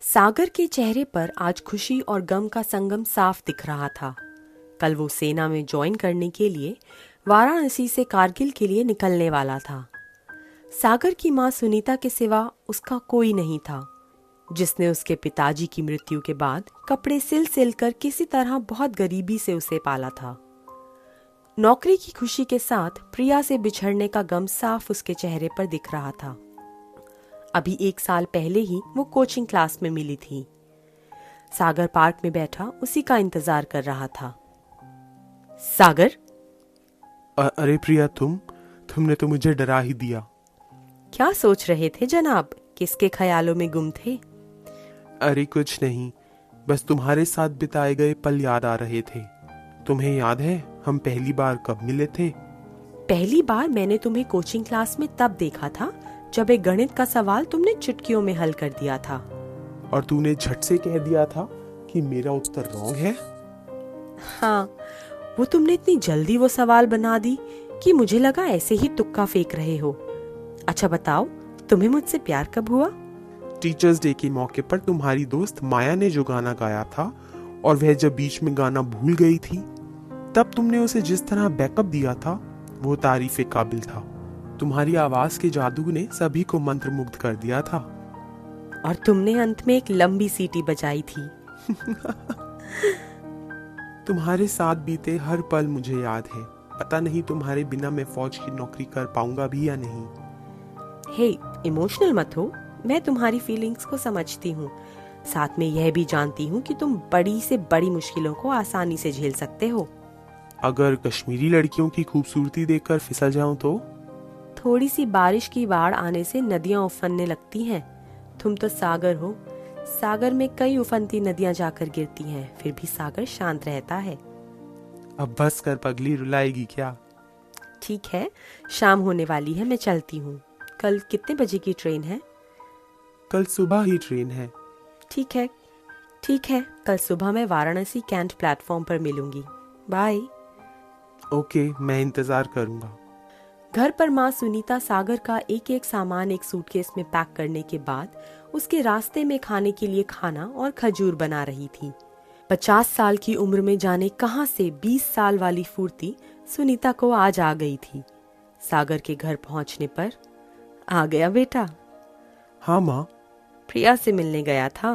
सागर के चेहरे पर आज खुशी और गम का संगम साफ दिख रहा था। कल वो सेना में ज्वाइन करने के लिए वाराणसी से कारगिल के लिए निकलने वाला था। सागर की मां सुनीता के सिवा उसका कोई नहीं था, जिसने उसके पिताजी की मृत्यु के बाद कपड़े सिल सिल कर किसी तरह बहुत गरीबी से उसे पाला था। नौकरी की खुशी के साथ प्रिया से बिछड़ने का गम साफ उसके चेहरे पर दिख रहा था। अभी 1 साल पहले ही वो कोचिंग क्लास में मिली थी। सागर पार्क में बैठा उसी का इंतजार कर रहा था। सागर, अरे प्रिया, तुमने तो मुझे डरा ही दिया। क्या सोच रहे थे जनाब? किसके ख्यालों में गुम थे? अरे कुछ नहीं, बस तुम्हारे साथ बिताए गए पल याद आ रहे थे। तुम्हें याद है हम पहली बार कब मिले थे? पहली बार मैंने तुम्हें कोचिंग क्लास में तब देखा था जब एक गणित का सवाल तुमने चुटकियों में हल कर दिया था। और तूने झट से कह दिया था कि मेरा उत्तर रॉन्ग है। हाँ, वो तुमने इतनी जल्दी वो सवाल बना दी कि मुझे लगा ऐसे ही तुक्का फेंक रहे हो। अच्छा बताओ, तुम्हें मुझसे प्यार कब हुआ? टीचर्स डे के मौके पर तुम्हारी दोस्त माया ने जो गाना गाया था और वह जब बीच में गाना भूल गई थी, तब तुमने उसे जिस तरह बैकअप दिया था वो तारीफ काबिल था। तुम्हारी आवाज के जादू ने सभी को मंत्रमुग्ध कर दिया था। और तुमने अंत में एक लंबी सीटी बजाई थी। तुम्हारे साथ बीते हर पल मुझे याद है। पता नहीं तुम्हारे बिना मैं फौज की नौकरी कर पाऊंगा भी या नहीं। हे, इमोशनल मत हो। मैं तुम्हारी फीलिंग्स को समझती हूँ। साथ में यह भी जानती हूँ कि तुम बड़ी से बड़ी मुश्किलों को आसानी से झेल सकते हो। अगर कश्मीरी लड़कियों की खूबसूरती देखकर फिसल जाऊं तो? थोड़ी सी बारिश की बाढ़ आने से नदियां उफनने लगती हैं। तुम तो सागर हो। सागर में कई उफनती नदियां जाकर गिरती हैं, फिर भी सागर शांत रहता है। अब बस कर पगली, रुलाएगी क्या? ठीक है, शाम होने वाली है, मैं चलती हूँ। कल कितने बजे की ट्रेन है? कल सुबह ही ट्रेन है। ठीक है, कल सुबह मैं वाराणसी कैंट प्लेटफॉर्म पर मिलूंगी। बाय। ओके, मैं इंतजार करूंगा। घर पर माँ सुनीता सागर का एक एक सामान एक सूटकेस में पैक करने के बाद उसके रास्ते में खाने के लिए खाना और खजूर बना रही थी। 50 साल की उम्र में जाने कहां से 20 साल वाली फुर्ती सुनीता को आज आ गई थी। सागर के घर पहुंचने पर, आ गया बेटा? हाँ माँ। प्रिया से मिलने गया था।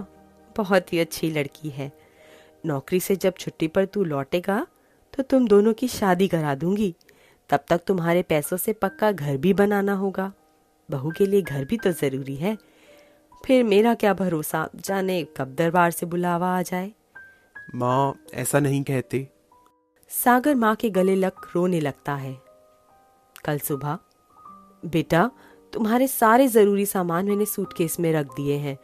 बहुत ही अच्छी लड़की है। नौकरी से जब छुट्टी पर तू लौटेगा तो तुम दोनों की शादी करा दूंगी। तब तक तुम्हारे पैसों से पक्का घर भी बनाना होगा। बहू के लिए घर भी तो जरूरी है। फिर मेरा क्या भरोसा, जाने कब दरबार से बुलावा आ जाए। माँ, ऐसा नहीं कहते। सागर माँ के गले लग रोने लगता है। कल सुबह, बेटा तुम्हारे सारे जरूरी सामान मैंने सूटकेस में रख दिए हैं।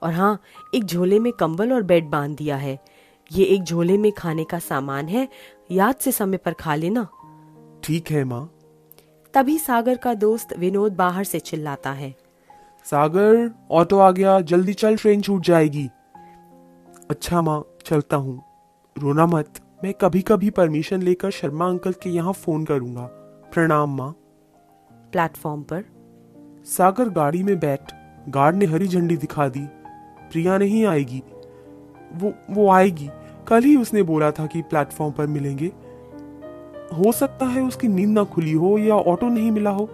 और हाँ, एक झोले में कंबल और बेड बांध दिया है। ये एक झोले में खाने का सामान है, याद से समय पर खा लेना। ठीक है माँ। तभी सागर का दोस्त विनोद बाहर से चिल्लाता है, सागर, ऑटो आ गया, जल्दी चल, ट्रेन छूट जाएगी। अच्छा माँ, चलता हूँ। रोना मत, मैं कभी कभी परमिशन लेकर शर्मा अंकल के यहाँ फोन करूंगा। प्रणाम माँ। प्लेटफॉर्म पर सागर गाड़ी में बैठ। गार्ड ने हरी झंडी दिखा दी। प्रिया नहीं आएगी। वो आएगी। कल ही उसने बोला था कि प्लेटफॉर्म पर मिलेंगे। हो सकता है उसकी नींद ना खुली हो या ऑटो नहीं मिला हो,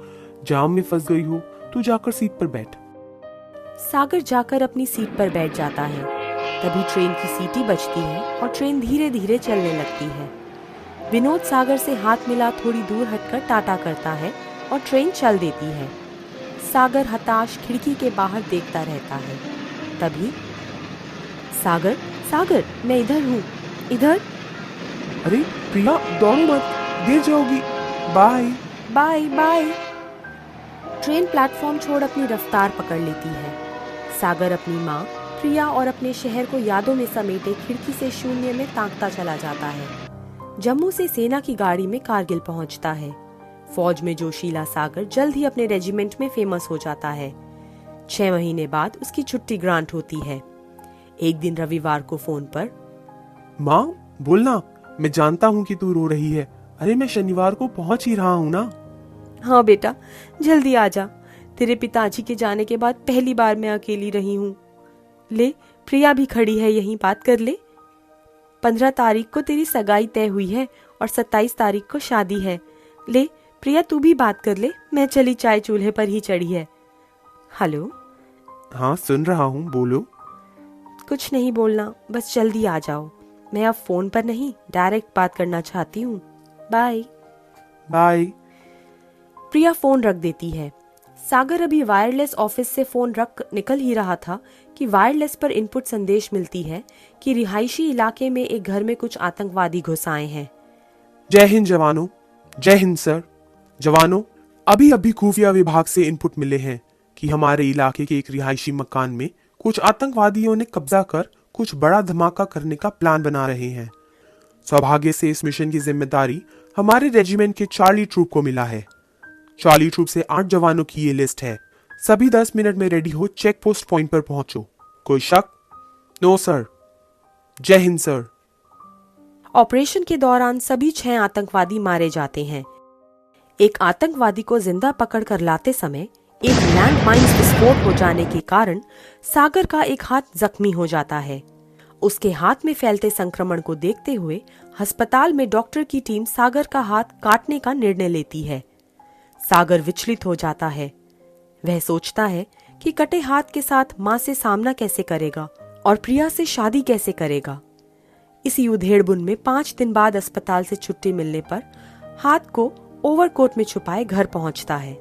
जाम में फंस गई हो। तू जाकर सीट पर बैठ। सागर जाकर अपनी सीट पर बैठ जाता है। तभी ट्रेन की सीटी बजती है और ट्रेन धीरे धीरे चलने लगती है। विनोद सागर से हाथ मिला थोड़ी दूर हटकर टाटा करता है और ट्रेन चल देती है। सागर हताश खिड़की के बाहर देखता रहता है। तभी, सागर, मैं इधर हूँ, इधर। अरे प्रिया, दौड़ो मत, गिर जाओगी। Bye bye. ट्रेन प्लेटफॉर्म छोड़ अपनी रफ्तार पकड़ लेती है। सागर अपनी माँ, प्रिया और अपने शहर को यादों में समेटे खिड़की से शून्य में ताकता चला जाता है। जम्मू से सेना की गाड़ी में कारगिल पहुंचता है। फौज में जोशीला सागर जल्द ही अपने रेजिमेंट में फेमस हो जाता है। 6 महीने बाद उसकी छुट्टी ग्रांट होती है। एक दिन रविवार को फोन पर, माँ बोलना, मैं जानता हूँ कि तू रो रही है। अरे मैं शनिवार को पहुंच ही रहा हूँ ना। हाँ बेटा, जल्दी आ जा। तेरे पिताजी के जाने के बाद पहली बार मैं अकेली रही हूँ। ले, प्रिया भी खड़ी है, यहीं बात कर ले। 15 तारीख को तेरी सगाई तय हुई है और 27 तारीख को शादी है। ले प्रिया, तू भी बात कर ले, मैं चली चाय चूल्हे पर ही चढ़ी है। हेलो। हाँ सुन रहा हूँ, बोलो। कुछ नहीं बोलना, बस जल्दी आ जाओ। मैं अब फोन पर नहीं, डायरेक्ट बात करना चाहती हूँ। बाय। बाय। प्रिया फोन रख देती है। सागर अभी वायरलेस ऑफिस से फोन रख निकल ही रहा था कि वायरलेस पर इनपुट संदेश मिलती है कि रिहायशी इलाके में एक घर में कुछ आतंकवादी घुस आए हैं। जय हिंद जवानों। जय हिंद सर। जवानों, अभी अभी खुफिया विभाग से इनपुट मिले हैं कि हमारे इलाके के एक रिहायशी मकान में कुछ आतंकवादियों ने कब्जा कर कुछ बड़ा धमाका करने का प्लान बना रहे हैं। सौभाग्य से इस मिशन की जिम्मेदारी हमारे रेजिमेंट के चार्ली ट्रूप को मिला है। चार्ली ट्रूप से 8 जवानों की ये लिस्ट है। सभी 10 मिनट में रेडी हो, चेक पोस्ट पॉइंट पर पहुंचो। कोई शक? No sir. जय हिंद सर। ऑपरेशन के दौरान सभी 6 आतंकवादी मारे जाते हैं। एक आतंकवादी को जिंदा पकड़कर लाते समय एक लैंडमाइन विस्फोट हो जाने के कारण सागर का एक हाथ जख्मी हो जाता है। उसके हाथ में फैलते संक्रमण को देखते हुए अस्पताल में डॉक्टर की टीम सागर का हाथ काटने का निर्णय लेती है। सागर विचलित हो जाता है। वह सोचता है कि कटे हाथ के साथ मां से सामना कैसे करेगा और प्रिया से शादी कैसे करेगा। इसी उधेड़बुन में 5 दिन बाद अस्पताल से छुट्टी मिलने पर हाथ को ओवरकोट में छुपाए घर पहुंचता है।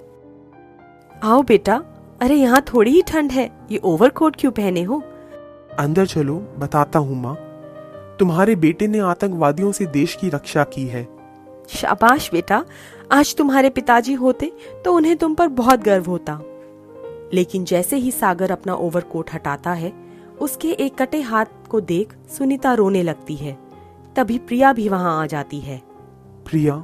आओ बेटा। अरे यहाँ थोड़ी ही ठंड है, ये ओवरकोट क्यों पहने हो? अंदर चलो, बताता हूँ माँ। तुम्हारे बेटे ने आतंकवादियों से देश की रक्षा की है। शाबाश बेटा, आज तुम्हारे पिताजी होते तो उन्हें तुम पर बहुत गर्व होता। लेकिन जैसे ही सागर अपना ओवरकोट हटाता है, उसके एक कटे हाथ को देख सुनीता रोने लगती है। तभी प्रिया भी वहां आ जाती है। प्रिया,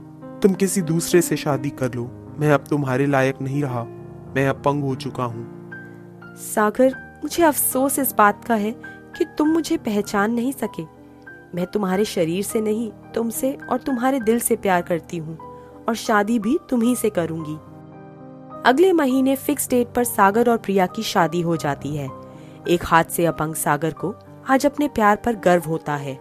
तुम किसी दूसरे से शादी कर लो। मैं अब तुम्हारे लायक नहीं रहा। मैं अपंग हो चुका हूँ। सागर, मुझे अफसोस इस बात का है कि तुम मुझे पहचान नहीं सके। मैं तुम्हारे शरीर से नहीं, तुमसे और तुम्हारे दिल से प्यार करती हूँ और शादी भी तुम्ही से करूंगी। अगले महीने फिक्स डेट पर सागर और प्रिया की शादी हो जाती है। एक हाथ से अपंग सागर को आज अपने प्यार पर गर्व होता है।